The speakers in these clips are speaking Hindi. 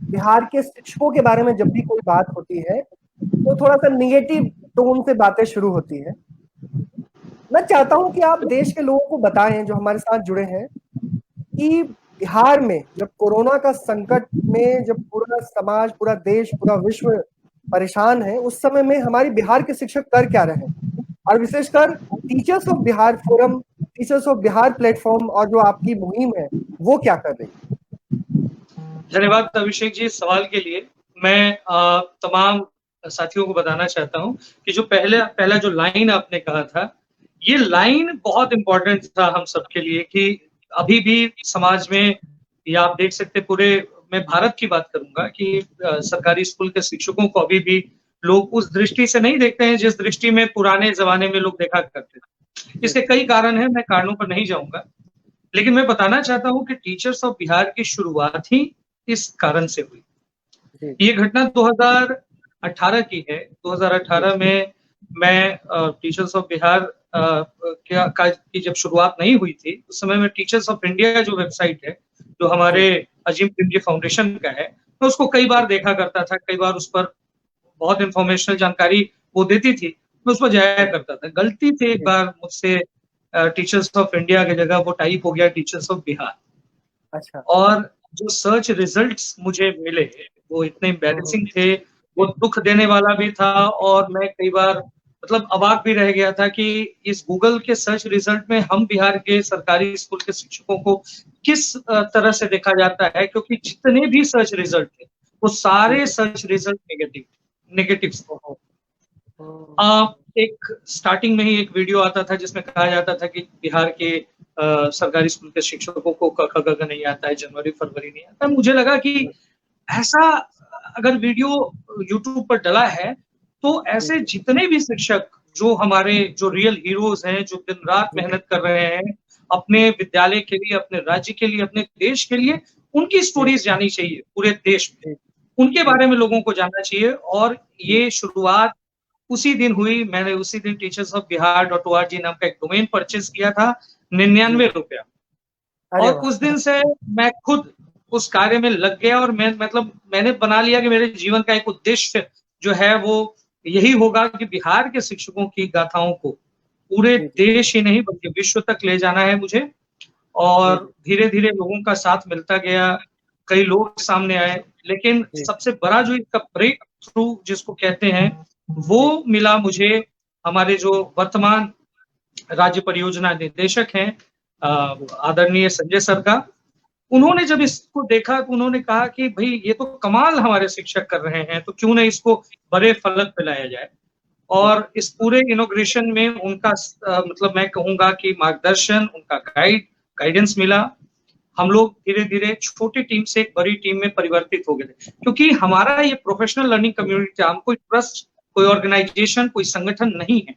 बिहार के शिक्षकों के बारे में जब भी कोई बात होती है तो थोड़ा सा निगेटिव टोन से बातें शुरू होती है। मैं चाहता हूं कि आप देश के लोगों को बताएं जो हमारे साथ जुड़े हैं कि बिहार में जब कोरोना का संकट में जब पूरा समाज, पूरा देश, पूरा विश्व परेशान है, उस समय में हमारी बिहार के शिक्षक कर क्या रहे हैं, और विशेषकर teachers of Bihar forum, teachers of Bihar platform और जो आपकी मुहिम है वो क्या कर रही है? धन्यवाद अभिषेक जी सवाल के लिए। मैं तमाम साथियों को बताना चाहता हूं कि जो पहला जो लाइन आपने कहा था, ये लाइन बहुत इंपॉर्टेंट था हम सबके लिए कि अभी भी समाज में, या आप देख सकते पूरे, मैं भारत की बात करूंगा कि सरकारी स्कूल के शिक्षकों को अभी भी लोग उस दृष्टि से नहीं देखते हैं जिस दृष्टि में पुराने जमाने में लोग देखा करते थे। इसके कई कारण हैं, मैं कारणों पर नहीं जाऊंगा, लेकिन मैं बताना चाहता हूं कि टीचर्स ऑफ बिहार की शुरुआत ही इस कारण से हुई। ये घटना 2018 की है। 2018 में मैं टीचर्स ऑफ बिहार की जब शुरुआत नहीं हुई थी, उस समय में टीचर्स ऑफ इंडिया जो वेबसाइट है, जो हमारे अजीम प्रेमजी फाउंडेशन का है, मैं उसको कई बार देखा करता था। कई बार उस पर बहुत इंफॉर्मेशनल जानकारी वो देती थी, मैं उस पर जाया करता था। गलती से एक बार मुझसे टीचर्स ऑफ इंडिया की जगह वो टाइप हो गया टीचर्स ऑफ बिहार। अच्छा। और जो सर्च रिजल्ट्स मुझे मिले वो इतने एम्बैरेसिंग थे, वो दुख देने वाला भी था, और मैं कई बार मतलब अवाक भी रह गया था कि इस गूगल के सर्च रिजल्ट में हम बिहार के सरकारी स्कूल के शिक्षकों को किस तरह से देखा जाता है, क्योंकि जितने भी सर्च रिजल्ट थे वो सारे सर्च रिजल्ट नेगेटिव। एक स्टार्टिंग में ही एक वीडियो आता था जिसमें कहा जाता था कि बिहार के सरकारी स्कूल के शिक्षकों को क ख ग घ नहीं आता है, जनवरी फरवरी नहीं आता। मुझे लगा कि ऐसा अगर वीडियो यूट्यूब पर डला है तो ऐसे जितने भी शिक्षक जो हमारे जो रियल हीरोज हैं, जो दिन रात मेहनत कर रहे हैं अपने विद्यालय के लिए, अपने राज्य के लिए, अपने देश के लिए, उनकी स्टोरीज जानी चाहिए पूरे देश में, उनके बारे में लोगों को जानना चाहिए। और ये शुरुआत उसी दिन हुई। मैंने उसी दिन teachersofbihar.org नाम का एक डोमेन परचेज किया था, 99 रुपया। और उस दिन से मैं खुद उस कार्य में लग गया, और मैंने बना लिया कि मेरे जीवन का एक उद्देश्य जो है वो यही होगा कि बिहार के शिक्षकों की गाथाओं को पूरे देश ही नहीं बल्कि विश्व तक ले जाना है मुझे। और धीरे धीरे लोगों का साथ मिलता गया, कई लोग सामने आए, लेकिन सबसे बड़ा जो इसका ब्रेक थ्रू जिसको कहते हैं वो मिला मुझे हमारे जो वर्तमान राज्य परियोजना निदेशक हैं आदरणीय संजय सर का। उन्होंने जब इसको देखा तो उन्होंने कहा कि भाई ये तो कमाल हमारे शिक्षक कर रहे हैं, तो क्यों नहीं इसको बड़े फलक पे लाया जाए। और इस पूरे इनॉग्रेशन में उनका मतलब मैं कहूंगा कि मार्गदर्शन, उनका गाइडेंस मिला। हम लोग धीरे धीरे छोटी टीम से एक बड़ी टीम में परिवर्तित हो गए थे, क्योंकि हमारा ये प्रोफेशनल लर्निंग कम्युनिटी, हम कोई ट्रस्ट, कोई ऑर्गेनाइजेशन, कोई संगठन नहीं है,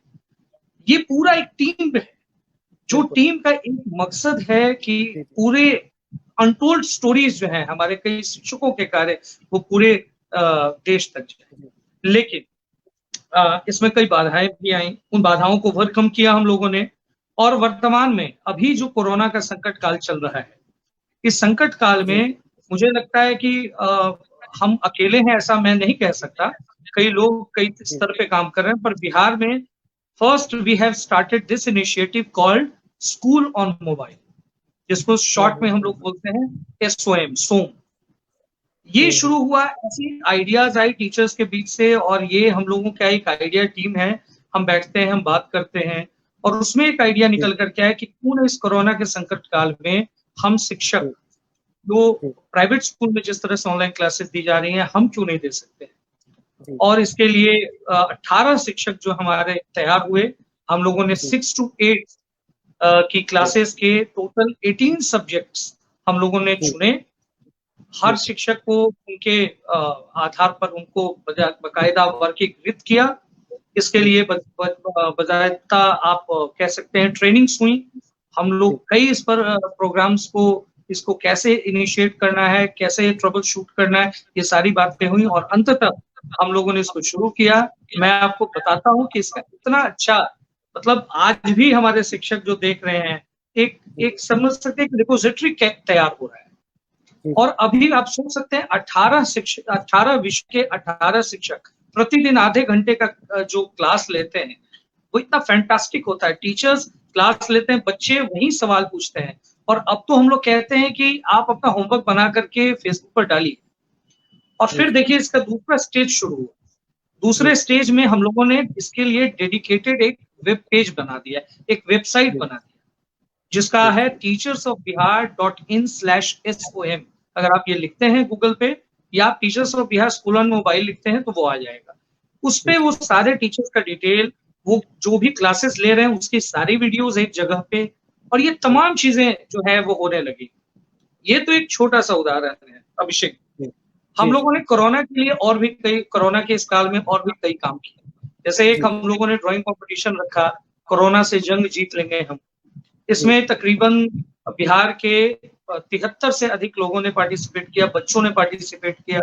ये पूरा एक टीम है। जो टीम का एक मकसद है कि पूरे अनटोल्ड स्टोरीज जो है हमारे कई शिक्षकों के कार्य वो पूरे देश तक जाए। लेकिन इसमें कई बाधाएं भी आई, उन बाधाओं को ओवरकम किया हम लोगों ने। और वर्तमान में अभी जो कोरोना का संकट काल चल रहा है, इस संकट काल में मुझे लगता है कि हम अकेले हैं ऐसा मैं नहीं कह सकता। कई लोग कई स्तर पे काम कर रहे हैं, पर बिहार में first we have started this initiative called school on mobile, जिसको शॉर्ट में हम लोग बोलते हैं SOM, सोम। ये शुरू हुआ, ऐसी आइडियाज आई टीचर्स के बीच से, और ये हम लोगों का एक आइडिया टीम है, हम बैठते हैं, हम बात करते हैं, और उसमें एक आइडिया निकल कर क्या है कि क्यों ना इस कोरोना के संकट काल में हम शिक्षक जो प्राइवेट स्कूल में जिस तरह से ऑनलाइन क्लासेस दी जा रही हैं, हम क्यों नहीं दे सकते। और इसके लिए 18 शिक्षक जो हमारे तैयार हुए, हम लोगों ने 6 to 8 की क्लासेस के टोटल 18 सब्जेक्ट्स हम लोगों ने चुने। हर शिक्षक को उनके आधार पर उनको बाकायदा वर्गीकृत किया। इसके लिए बाकायदा आप कह सकते हैं ट्रेनिंग्स हुई। हम लोग कई इस पर प्रोग्राम्स को, इसको कैसे इनिशिएट करना है, कैसे ट्रबल शूट करना है, ये सारी बातें हुई, और अंततः हम लोगों ने इसको शुरू किया। मैं आपको बताता हूँ कि इसका इतना अच्छा, मतलब आज भी हमारे शिक्षक जो देख रहे हैं, एक समझ सकते एक रिपोजिटरी तैयार हो रहा है। और अभी आप सोच सकते हैं 18 विषय के 18 शिक्षक प्रतिदिन आधे घंटे का जो क्लास लेते हैं, वो इतना फैंटास्टिक होता है। टीचर्स क्लास लेते हैं, बच्चे वही सवाल पूछते हैं। और अब तो हम लोग कहते हैं कि आप अपना होमवर्क बना करके फेसबुक पर डालिए। और फिर देखिए इसका दूसरा स्टेज शुरू हुआ। दूसरे स्टेज में हम लोगों ने इसके लिए डेडिकेटेड एक वेब पेज बना दिया, एक वेबसाइट बना दिया, जिसका है teachersofbihar.in/som। अगर आप ये लिखते हैं गूगल पे या आप teachers of Bihar school on mobile लिखते हैं तो वो आ जाएगा। उस पे वो सारे टीचर्स का डिटेल, वो जो भी क्लासेस ले रहे हैं उसकी सारी वीडियोस एक जगह पे, और ये तमाम चीजें जो है वो होने लगी। ये तो एक छोटा सा उदाहरण है अभिषेक। हम लोगों ने कोरोना के लिए और भी कई, कोरोना के इस काल में और भी कई काम किए। जैसे एक हम लोगों ने ड्राइंग कंपटीशन रखा, कोरोना से जंग जीत लेंगे हम। इसमें तकरीबन बिहार के 73 से अधिक लोगों ने पार्टिसिपेट किया, बच्चों ने पार्टिसिपेट किया।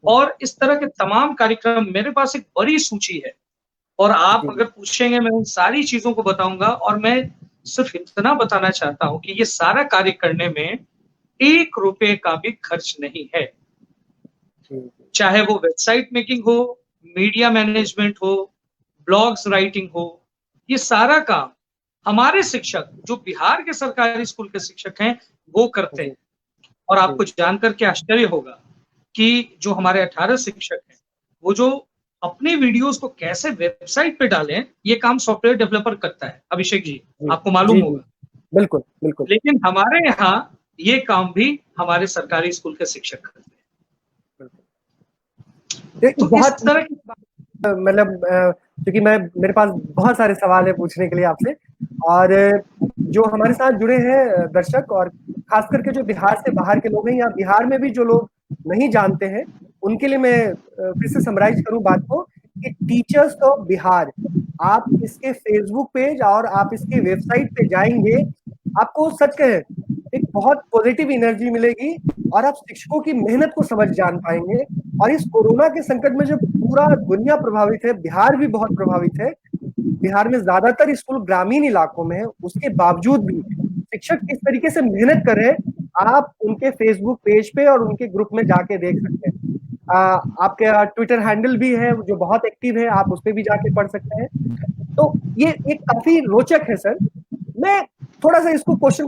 और इस तरह के तमाम कार्यक्रम, मेरे पास एक बड़ी सूची है और आप अगर पूछेंगे मैं उन सारी चीजों को बताऊंगा। और मैं सिर्फ इतना बताना चाहता हूं कि ये सारा कार्य करने में 1 रुपए का भी खर्च नहीं है। चाहे वो वेबसाइट मेकिंग हो, मीडिया मैनेजमेंट हो, ब्लॉग्स राइटिंग हो, ये सारा काम हमारे शिक्षक जो बिहार के सरकारी स्कूल के शिक्षक हैं वो करते हैं। और आपको जानकर के आश्चर्य होगा कि जो हमारे 18 शिक्षक हैं वो जो अपने वीडियोस को कैसे वेबसाइट पे डालें, ये काम सॉफ्टवेयर डेवलपर करता है अभिषेक जी, आपको मालूम होगा। बिल्कुल बिल्कुल। लेकिन हमारे यहाँ ये काम भी हमारे सरकारी स्कूल के शिक्षक करते हैं। तो बहुत तरह की मतलब क्योंकि मेरे पास बहुत सारे सवाल है पूछने के लिए आपसे, और जो हमारे साथ जुड़े हैं दर्शक और खास करके जो बिहार से बाहर के लोग हैं या बिहार में भी जो लोग नहीं जानते हैं, उनके लिए मैं फिर से समराइज करूं बात को कि टीचर्स ऑफ बिहार, आप इसके फेसबुक पेज और आप इसके वेबसाइट पे जाएंगे, आपको सच कहें एक बहुत पॉजिटिव एनर्जी मिलेगी और आप शिक्षकों की मेहनत को समझ जान पाएंगे। और इस कोरोना के संकट में जो पूरा दुनिया प्रभावित है, बिहार भी बहुत प्रभावित है। बिहार में ज्यादातर स्कूल ग्रामीण इलाकों में है, उसके बावजूद भी शिक्षक किस तरीके से मेहनत कर रहे हैं, आप उनके फेसबुक पेज पे और उनके ग्रुप में जाके देख सकते हैं। आपके ट्विटर हैंडल भी है जो बहुत एक्टिव है, आप उस पर भी जाके पढ़ सकते हैं। तो ये एक काफी रोचक है सर। मैं थोड़ा सा इसको क्वेश्चन